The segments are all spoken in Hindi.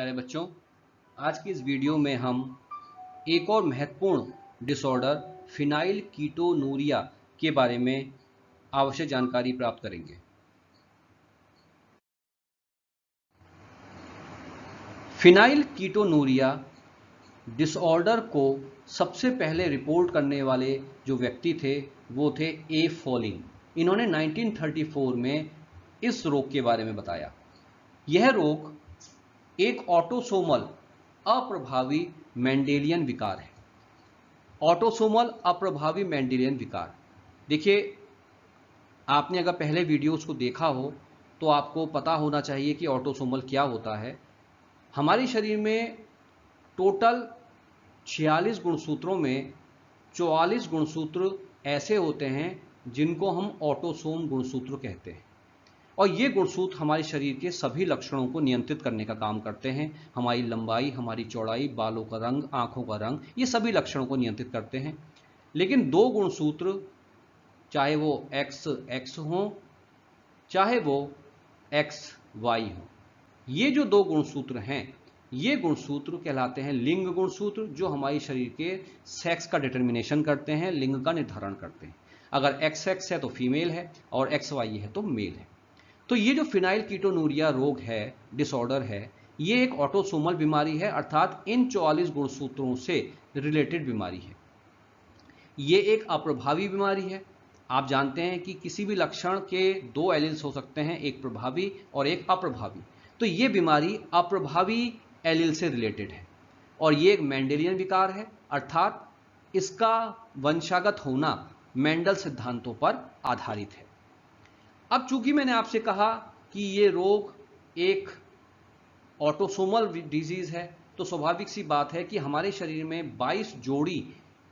प्यारे बच्चों, आज की इस वीडियो में हम एक और महत्वपूर्ण डिसऑर्डर फिनाइल कीटोनूरिया के बारे में आवश्यक जानकारी प्राप्त करेंगे। फिनाइल कीटोनूरिया डिसऑर्डर को सबसे पहले रिपोर्ट करने वाले जो व्यक्ति थे वो थे ए फॉलिंग। इन्होंने 1934 में इस रोग के बारे में बताया। यह रोग एक ऑटोसोमल अप्रभावी मेंडेलियन विकार है। ऑटोसोमल अप्रभावी मेंडेलियन विकार, देखिए आपने अगर पहले वीडियोस को देखा हो तो आपको पता होना चाहिए कि ऑटोसोमल क्या होता है। हमारे शरीर में टोटल 46 गुणसूत्रों में 44 गुणसूत्र ऐसे होते हैं जिनको हम ऑटोसोम गुणसूत्र कहते हैं, और ये गुणसूत्र हमारे शरीर के सभी लक्षणों को नियंत्रित करने का काम करते हैं। हमारी लंबाई, हमारी चौड़ाई, बालों का रंग, आंखों का रंग, ये सभी लक्षणों को नियंत्रित करते हैं। लेकिन दो गुणसूत्र, चाहे वो XX हो चाहे वो XY हो, ये जो दो गुणसूत्र हैं ये गुणसूत्र कहलाते हैं लिंग गुणसूत्र, जो हमारे शरीर के सेक्स का डिटर्मिनेशन करते हैं, लिंग का निर्धारण करते हैं। अगर XX है तो फीमेल है और XY है तो मेल है। तो ये जो फिनाइल कीटोनूरिया रोग है, डिसऑर्डर है, ये एक ऑटोसोमल बीमारी है, अर्थात इन 44 गुणसूत्रों से रिलेटेड बीमारी है। ये एक अप्रभावी बीमारी है। आप जानते हैं कि किसी भी लक्षण के दो एलील्स हो सकते हैं, एक प्रभावी और एक अप्रभावी। तो ये बीमारी अप्रभावी एलील से रिलेटेड है और ये एक मेंडेलियन विकार है, अर्थात इसका वंशागत होना मेंडल सिद्धांतों पर आधारित है। अब चूंकि मैंने आपसे कहा कि ये रोग एक ऑटोसोमल डिजीज है, तो स्वाभाविक सी बात है कि हमारे शरीर में 22 जोड़ी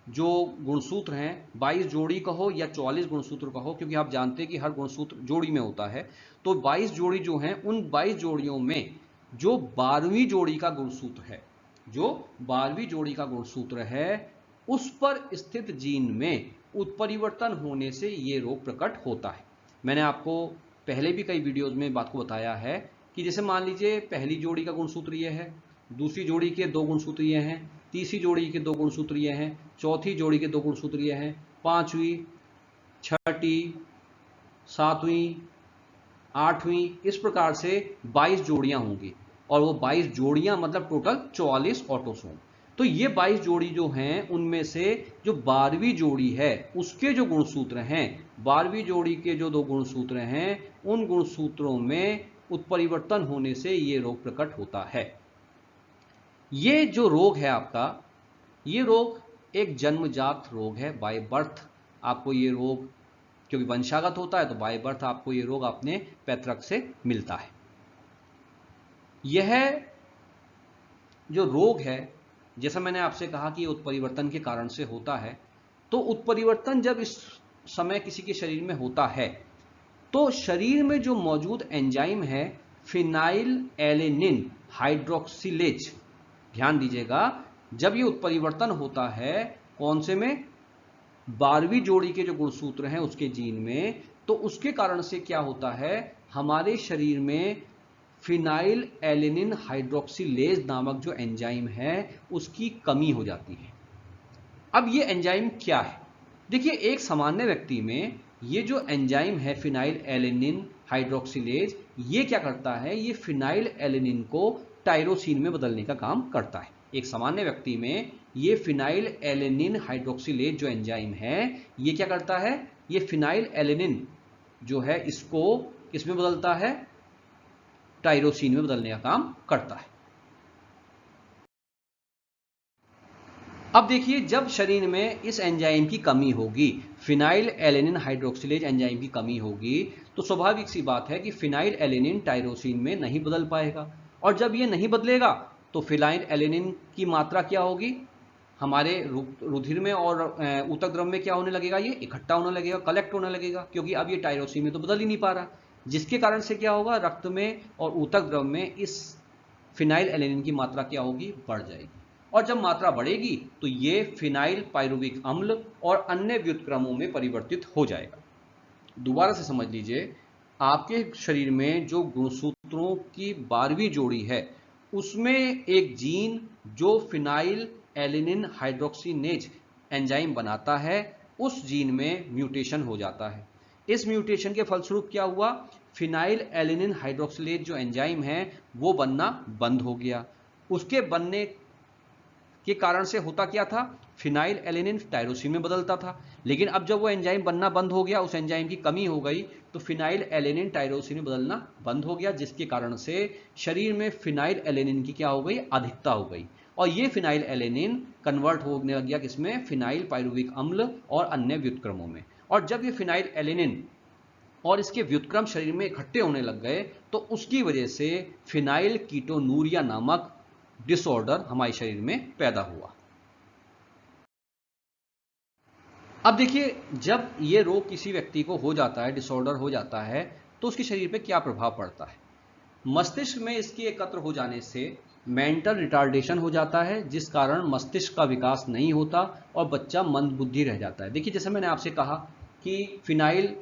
जो गुणसूत्र हैं, 22 जोड़ी कहो या 44 गुणसूत्र कहो, क्योंकि आप जानते हैं कि हर गुणसूत्र जोड़ी में होता है। तो 22 जोड़ी जो हैं, उन 22 जोड़ियों में जो 12वीं जोड़ी का गुणसूत्र है, जो 12वीं जोड़ी का गुणसूत्र है, उस पर स्थित जीन में उत्परिवर्तन होने से ये रोग प्रकट होता है। मैंने आपको पहले भी कई वीडियोज में बात को बताया है कि जैसे मान लीजिए पहली जोड़ी का गुणसूत्र ये है, दूसरी जोड़ी के दो गुणसूत्र ये हैं, तीसरी जोड़ी के दो गुणसूत्र ये हैं, चौथी जोड़ी के दो गुणसूत्र ये हैं, पांचवी, छठी, सातवीं, आठवीं, इस प्रकार से 22 जोड़ियां होंगी, और वो 22 जोड़ियां मतलब टोटल 44 ऑटोसोम। तो ये 22 जोड़ी जो हैं उनमें से जो 12वीं जोड़ी है उसके जो गुणसूत्र हैं, 12वीं जोड़ी के जो दो गुणसूत्र हैं, उन गुणसूत्रों में उत्परिवर्तन होने से ये रोग प्रकट होता है। ये जो रोग है आपका, ये रोग एक जन्मजात रोग है, बाय बर्थ आपको ये रोग, क्योंकि वंशागत होता है तो बाय बर्थ आपको ये रोग अपने पैतृक से मिलता है। यह जो रोग है, जैसा मैंने आपसे कहा कि उत्परिवर्तन के कारण से होता है, तो उत्परिवर्तन जब इस समय किसी के शरीर में होता है तो शरीर में जो मौजूद एंजाइम है फिनाइल एलेनिन हाइड्रोक्सिलेज, ध्यान दीजिएगा, जब ये उत्परिवर्तन होता है कौन से में, 12वीं जोड़ी के जो गुणसूत्र हैं उसके जीन में, तो उसके कारण से क्या होता है, हमारे शरीर में फिनाइल एलेनिन हाइड्रोक्सिलेज नामक जो एंजाइम है उसकी कमी हो जाती है। अब ये एंजाइम क्या है? देखिए, एक सामान्य व्यक्ति में ये जो एंजाइम है फिनाइल एलेनिन हाइड्रोक्सिलेज, ये क्या करता है, ये फिनाइल एलेनिन को टायरोसिन में बदलने का काम करता है। एक सामान्य व्यक्ति में ये फिनाइल एलेनिन हाइड्रोक्सिलेज जो एंजाइम है ये क्या करता है, ये फिनाइल एलेनिन जो है इसको किसमें बदलता है, टायरोसिन में बदलने का काम करता है। अब देखिए, जब शरीर में इस एंजाइम की कमी होगी, फिनाइल एलेनिन हाइड्रोक्सिलेज एंजाइम की कमी होगी, तो स्वाभाविक सी बात है कि फिनाइल एलेनिन टायरोसिन में नहीं बदल पाएगा, और जब ये नहीं बदलेगा तो फिनाइल एलेनिन की मात्रा क्या होगी, हमारे रुधिर में और ऊतक द्रव में क्या होने लगेगा, ये इकट्ठा होने लगेगा, कलेक्ट होने लगेगा, क्योंकि अब ये टायरोसिन में तो बदल ही नहीं पा रहा, जिसके कारण से क्या होगा, रक्त में और ऊतक द्रव में इस फिनाइल एलेनिन की मात्रा क्या होगी, बढ़ जाएगी, और जब मात्रा बढ़ेगी तो ये फिनाइल पायरुविक अम्ल और अन्य व्युत्क्रमों में परिवर्तित हो जाएगा। दोबारा से समझ लीजिए, आपके शरीर में जो गुणसूत्रों की 12वीं जोड़ी है उसमें एक जीन जो फिनाइल एलिनिन हाइड्रोक्सीनेज एंजाइम बनाता है, उस जीन में म्यूटेशन हो जाता है। इस म्यूटेशन के फलस्वरूप क्या हुआ, फिनाइल एलिनिन हाइड्रोक्सिलेज जो एंजाइम है वो बनना बंद हो गया। उसके बनने के कारण से होता क्या था, फिनाइल एलिनिन टायरोसिन में बदलता था, लेकिन अब जब वो एंजाइम बनना बंद हो गया, उस एंजाइम की कमी हो गई, तो फिनाइल एलिनिन टायरोसिन में बदलना बंद हो गया, जिसके कारण से शरीर में फिनाइल एलिनिन की क्या हो गई, अधिकता हो गई। और ये फिनाइल एलिनिन कन्वर्ट होने लग गया किसमें, फिनाइल पायरुविक अम्ल और अन्य व्युत्क्रमों में। और जब ये फिनाइल एलिनिन और इसके व्युत्क्रम शरीर में इकट्ठे होने लग गए, तो उसकी वजह से फिनाइल कीटोनूरिया नामक डिसऑर्डर हमारे शरीर में पैदा हुआ। अब देखिए, जब ये रोग किसी व्यक्ति को हो जाता है, डिसऑर्डर हो जाता है, तो उसके शरीर पे क्या प्रभाव पड़ता है। मस्तिष्क में इसके एकत्र हो जाने से मेंटल रिटार्डेशन हो जाता है, जिस कारण मस्तिष्क का विकास नहीं होता और बच्चा मंदबुद्धि रह जाता है। देखिए, जैसे मैंने आपसे कहा कि फिनाइल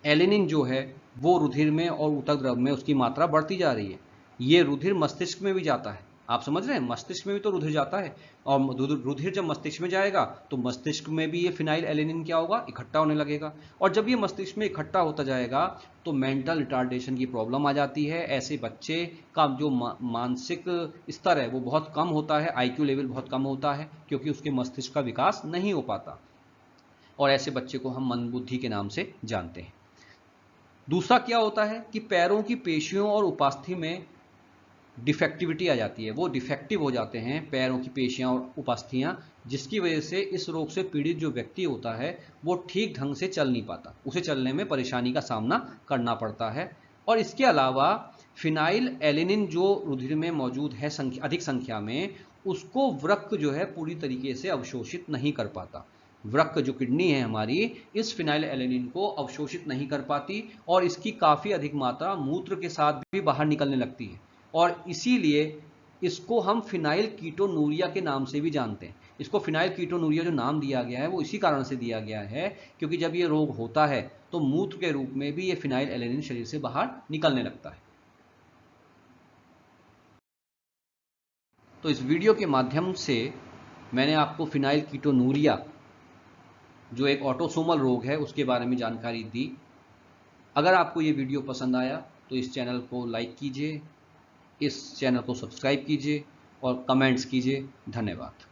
एलिनिन जो है वो रुधिर में और ऊतक द्रव में उसकी मात्रा बढ़ती जा रही है। ये रुधिर मस्तिष्क में भी जाता है, आप समझ रहे हैं, मस्तिष्क में भी तो रुधिर जाता है, और रुधिर जब मस्तिष्क में जाएगा तो मस्तिष्क में भी ये फिनाइल एलिनिन क्या होगा, इकट्ठा होने लगेगा। और जब ये मस्तिष्क में इकट्ठा होता जाएगा तो मेंटल रिटार्डेशन की प्रॉब्लम आ जाती है। ऐसे बच्चे का जो मानसिक स्तर है वो बहुत कम होता है, आईक्यू लेवल बहुत कम होता है, क्योंकि उसके मस्तिष्क का विकास नहीं हो पाता, और ऐसे बच्चे को हम मंदबुद्धि के नाम से जानते हैं। दूसरा क्या होता है कि पैरों की पेशियों और उपास्थि में डिफेक्टिविटी आ जाती है, वो डिफेक्टिव हो जाते हैं पैरों की पेशियां और उपास्थियां, जिसकी वजह से इस रोग से पीड़ित जो व्यक्ति होता है वो ठीक ढंग से चल नहीं पाता, उसे चलने में परेशानी का सामना करना पड़ता है। और इसके अलावा फिनाइल एलिनिन जो रुधिर में मौजूद है अधिक संख्या में, उसको वृक्क जो है पूरी तरीके से अवशोषित नहीं कर पाता। वृक्क जो किडनी है हमारी, इस फिनाइल एलिनिन को अवशोषित नहीं कर पाती, और इसकी काफ़ी अधिक मात्रा मूत्र के साथ भी बाहर निकलने लगती है, और इसीलिए इसको हम फिनाइल कीटोनूरिया के नाम से भी जानते हैं। इसको फिनाइल कीटोनूरिया जो नाम दिया गया है वो इसी कारण से दिया गया है, क्योंकि जब ये रोग होता है तो मूत्र के रूप में भी ये फिनाइल एलिनिन शरीर से बाहर निकलने लगता है। तो इस वीडियो के माध्यम से मैंने आपको फिनाइल कीटोनूरिया जो एक ऑटोसोमल रोग है उसके बारे में जानकारी दी। अगर आपको ये वीडियो पसंद आया तो इस चैनल को लाइक कीजिए, इस चैनल को सब्सक्राइब कीजिए और कमेंट्स कीजिए। धन्यवाद।